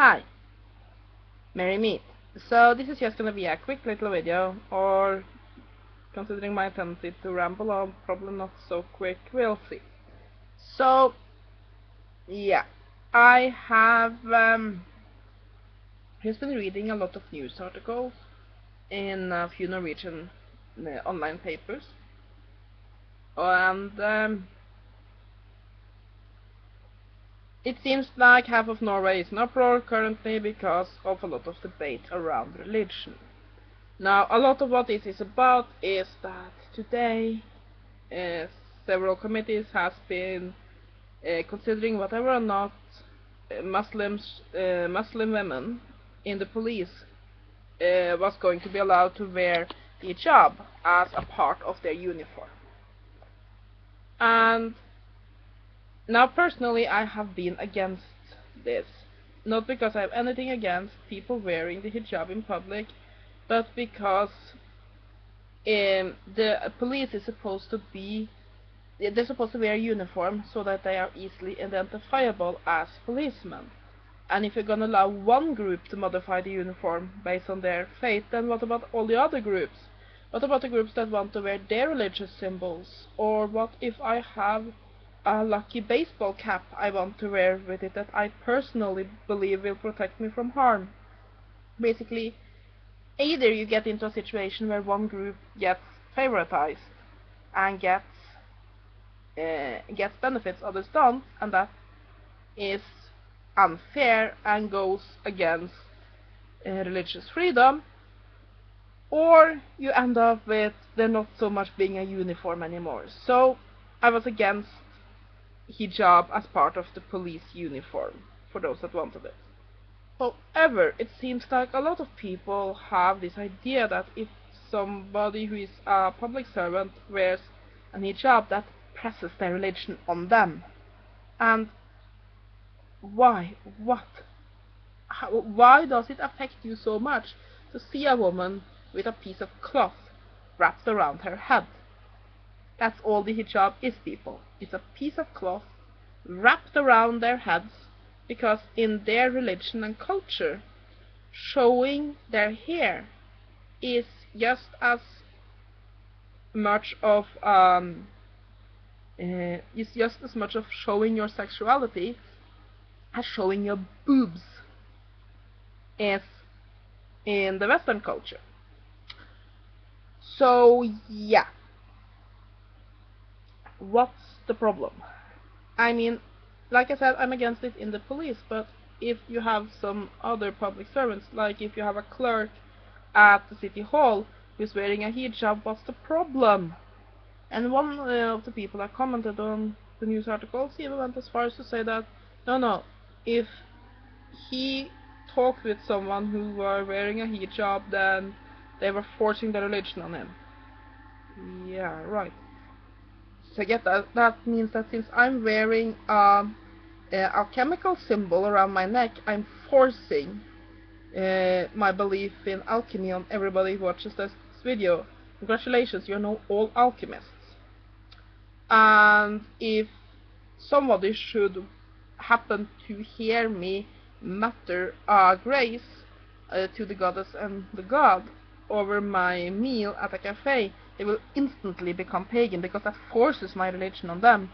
Hi, Merry Meet. So this is just gonna be a quick little video, or considering my tendency to ramble on, probably not so quick, we'll see. So, yeah, I have just been reading a lot of news articles in a few Norwegian online papers, and it seems like half of Norway is in uproar currently because of a lot of debate around religion. Now, a lot of what this is about is that today several committees has been considering whether or not Muslim women in the police was going to be allowed to wear hijab as a part of their uniform. And now, personally, I have been against this. Not because I have anything against people wearing the hijab in public, but because the police is supposed to be, they're supposed to wear a uniform so that they are easily identifiable as policemen. And if you're gonna allow one group to modify the uniform based on their faith, then what about all the other groups? What about the groups that want to wear their religious symbols? Or what if I have a lucky baseball cap I want to wear with it that I personally believe will protect me from harm? Basically, either you get into a situation where one group gets favoritized and gets benefits, others don't, and that is unfair and goes against religious freedom, or you end up with there not so much being a uniform anymore. So I was against hijab as part of the police uniform, for those that wanted it. However, it seems like a lot of people have this idea that if somebody who is a public servant wears an hijab, that presses their religion on them. And why? What? Why does it affect you so much to see a woman with a piece of cloth wrapped around her head? That's all the hijab is, people. It's a piece of cloth wrapped around their heads, because in their religion and culture, showing their hair is just as much of showing your sexuality as showing your boobs is in the Western culture. So yeah, what's the problem? I mean, like I said, I'm against it in the police, but if you have some other public servants, like if you have a clerk at the city hall who's wearing a hijab, what's the problem? And one of the people that commented on the news articles even went as far as to say that no, if he talked with someone who were wearing a hijab, then they were forcing their religion on him. Yeah, right. So I get that. That means that since I'm wearing a alchemical symbol around my neck, I'm forcing my belief in alchemy on everybody who watches this video. Congratulations, you're now all alchemists. And if somebody should happen to hear me mutter grace to the goddess and the god over my meal at a cafe, they will instantly become pagan, because that forces my religion on them.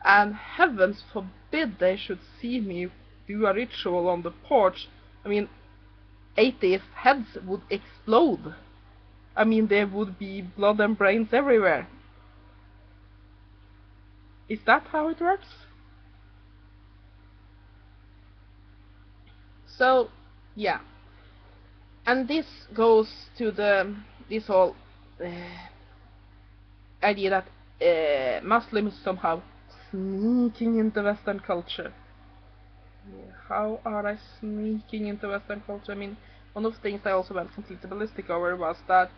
And heavens forbid they should see me do a ritual on the porch. I mean, atheist heads would explode. I mean, there would be blood and brains everywhere. Is that how it works? So, yeah. And this goes to this whole idea that Muslims somehow sneaking into Western culture. How are they sneaking into Western culture? I mean, one of the things I also went completely ballistic over was that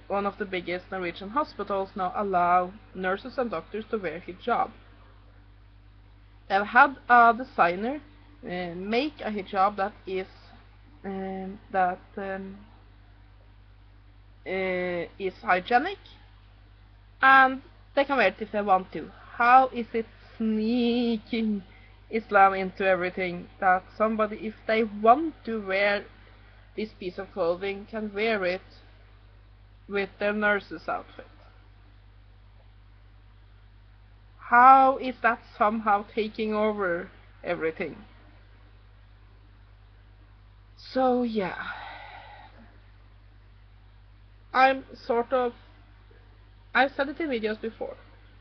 one of the biggest Norwegian hospitals now allow nurses and doctors to wear hijab. They've had a designer make a hijab that is hygienic, and they can wear it if they want to. How is it sneaking Islam into everything, that somebody, if they want to wear this piece of clothing, can wear it with their nurse's outfit. How is that somehow taking over everything? So yeah, I've said it in videos before,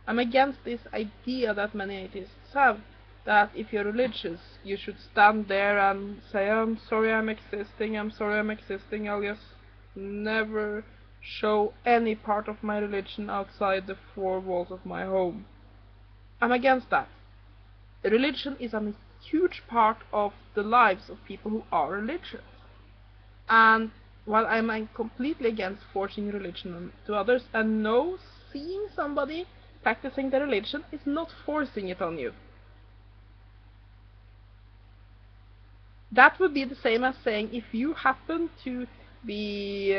I'm against this idea that many atheists have, that if you're religious, you should stand there and say, I'm sorry I'm existing, I'll just never show any part of my religion outside the four walls of my home. I'm against that. Religion is a huge part of the lives of people who are religious. And while I'm completely against forcing religion to others, and no, seeing somebody practicing their religion is not forcing it on you. That would be the same as saying, if you happen to be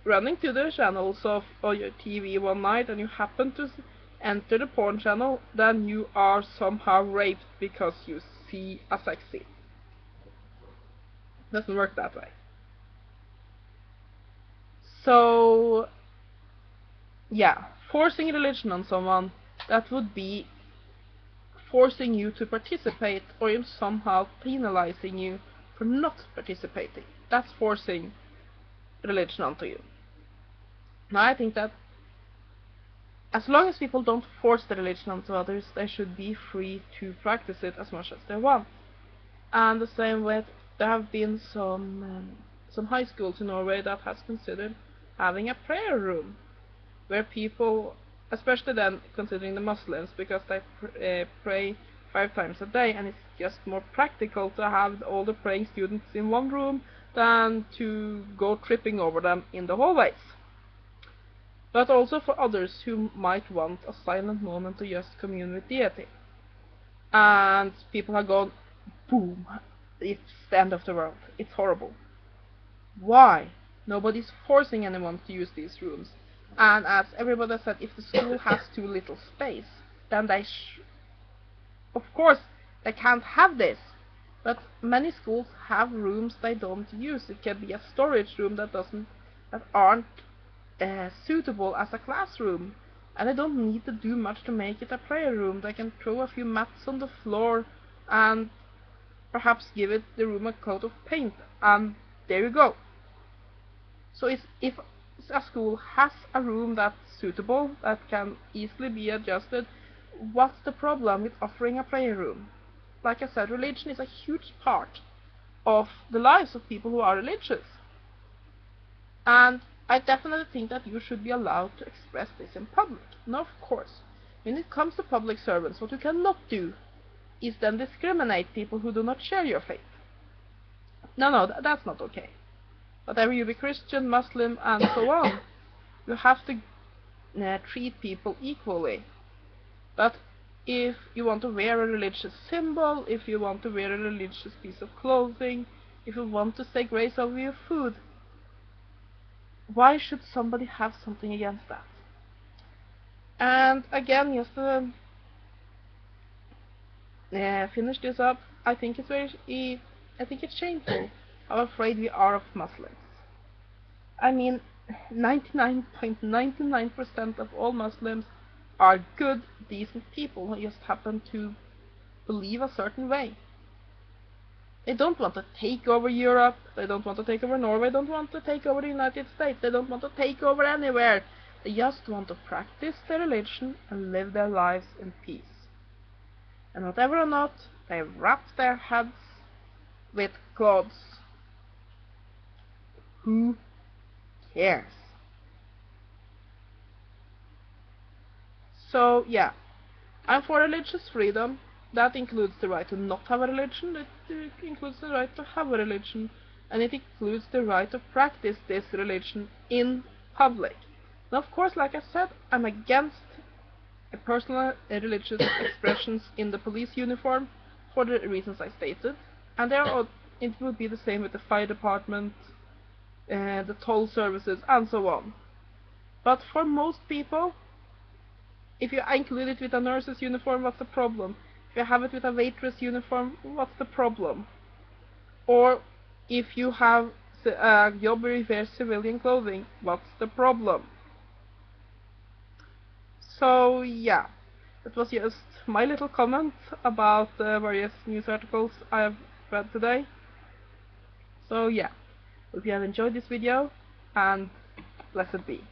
running to the channels of your TV one night and you happen to enter the porn channel, then you are somehow raped because you see a sex scene. Doesn't work that way. So yeah, forcing religion on someone, that would be forcing you to participate, or somehow penalizing you for not participating. That's forcing religion onto you. Now I think that as long as people don't force the religion onto others, they should be free to practice it as much as they want. And the same with, there have been some high schools in Norway that has considered having a prayer room where people, especially then considering the Muslims, because they pray 5 times a day, and it's just more practical to have all the praying students in one room than to go tripping over them in the hallways. But also for others who might want a silent moment to just commune with deity. And people have gone, boom, it's the end of the world, it's horrible. Why? Nobody's forcing anyone to use these rooms. And as everybody said, if the school has too little space, then of course they can't have this. But many schools have rooms they don't use. It can be a storage room that aren't suitable as a classroom, and they don't need to do much to make it a prayer room. They can throw a few mats on the floor and perhaps give the room a coat of paint, and there you go. So if a school has a room that's suitable, that can easily be adjusted, what's the problem with offering a prayer room? Like I said, religion is a huge part of the lives of people who are religious. And I definitely think that you should be allowed to express this in public. Now, of course, when it comes to public servants, what you cannot do is then discriminate people who do not share your faith. No, that's not okay. Whatever you be, Christian, Muslim, and so on, you have to treat people equally. But if you want to wear a religious symbol, if you want to wear a religious piece of clothing, if you want to say grace over your food, why should somebody have something against that? And again, just to finish this up, I think it's shameful how afraid we are of Muslims. I mean, 99.99% of all Muslims are good, decent people who just happen to believe a certain way. They don't want to take over Europe, they don't want to take over Norway, they don't want to take over the United States, they don't want to take over anywhere. They just want to practice their religion and live their lives in peace. And whatever or not, they wrap their heads with cloths. Who cares? So yeah, I'm for religious freedom. That includes the right to not have a religion, it includes the right to have a religion, and it includes the right to practice this religion in public. Now, of course, like I said, I'm against personal religious expressions in the police uniform for the reasons I stated, and it would be the same with the fire department, the toll services, and so on. But for most people, if you include it with a nurse's uniform, what's the problem? If you have it with a waitress uniform, what's the problem? Or if you have a job where you wear civilian clothing, what's the problem? So yeah, that was just my little comment about the various news articles I have read today. So yeah, hope you have enjoyed this video, and blessed be.